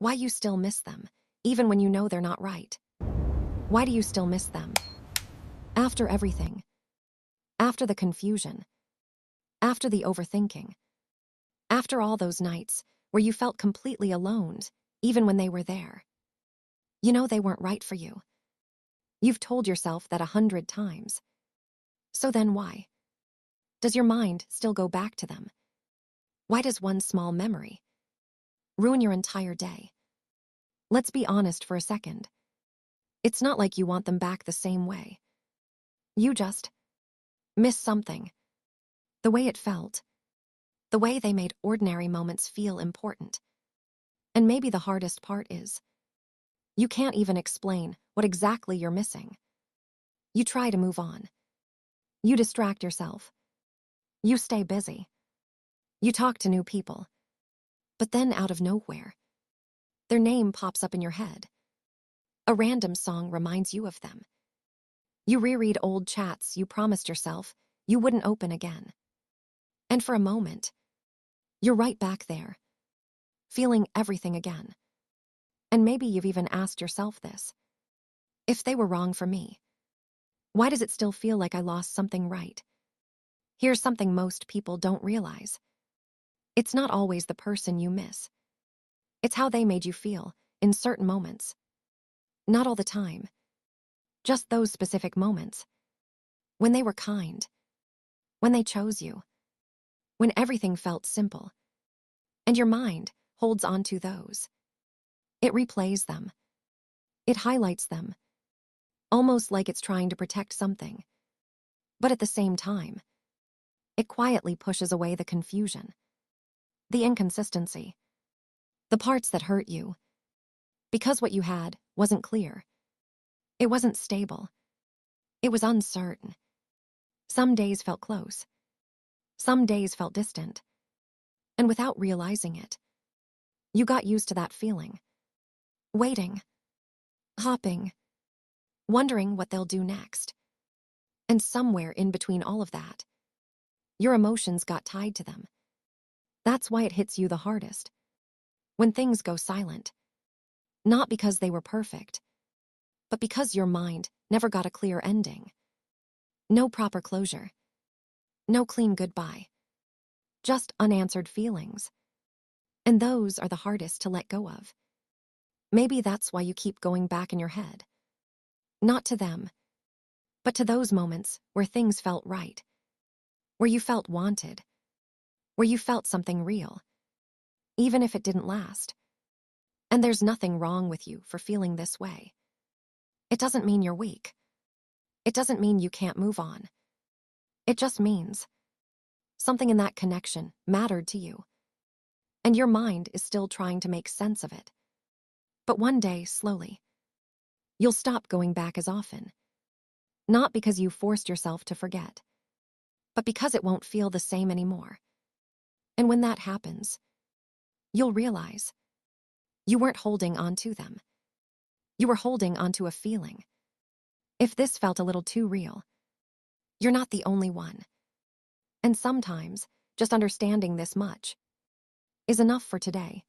Why you still miss them, even when you know they're not right. Why do you still miss them? After everything. After the confusion. After the overthinking. After all those nights where you felt completely alone, even when they were there. You know they weren't right for you. You've told yourself that 100 times. So then why? Does your mind still go back to them? Why does one small memory ruin your entire day? Let's be honest for a second. It's not like you want them back the same way. You just miss something. The way it felt. The way they made ordinary moments feel important. And maybe the hardest part is, you can't even explain what exactly you're missing. You try to move on. You distract yourself. You stay busy. You talk to new people. But then out of nowhere, their name pops up in your head. A random song reminds you of them. You reread old chats you promised yourself you wouldn't open again. And for a moment, you're right back there, feeling everything again. And maybe you've even asked yourself this. If they were wrong for me, why does it still feel like I lost something right? Here's something most people don't realize. It's not always the person you miss. It's how they made you feel in certain moments. Not all the time. Just those specific moments. When they were kind. When they chose you. When everything felt simple. And your mind holds on to those. It replays them. It highlights them. Almost like it's trying to protect something. But at the same time, it quietly pushes away the confusion. The inconsistency. The parts that hurt you. Because what you had wasn't clear. It wasn't stable. It was uncertain. Some days felt close. Some days felt distant. And without realizing it, you got used to that feeling. Waiting. Hopping. Wondering what they'll do next. And somewhere in between all of that, your emotions got tied to them. That's why it hits you the hardest. When things go silent. Not because they were perfect, but because your mind never got a clear ending. No proper closure. No clean goodbye. Just unanswered feelings. And those are the hardest to let go of. Maybe that's why you keep going back in your head. Not to them, but to those moments where things felt right. Where you felt wanted. Where you felt something real. Even if it didn't last. And there's nothing wrong with you for feeling this way. It doesn't mean you're weak. It doesn't mean you can't move on. It just means something in that connection mattered to you. And your mind is still trying to make sense of it. But one day, slowly, you'll stop going back as often. Not because you forced yourself to forget, but because it won't feel the same anymore. And when that happens, you'll realize you weren't holding on to them. You were holding onto a feeling. If this felt a little too real, you're not the only one. And sometimes, just understanding this much is enough for today.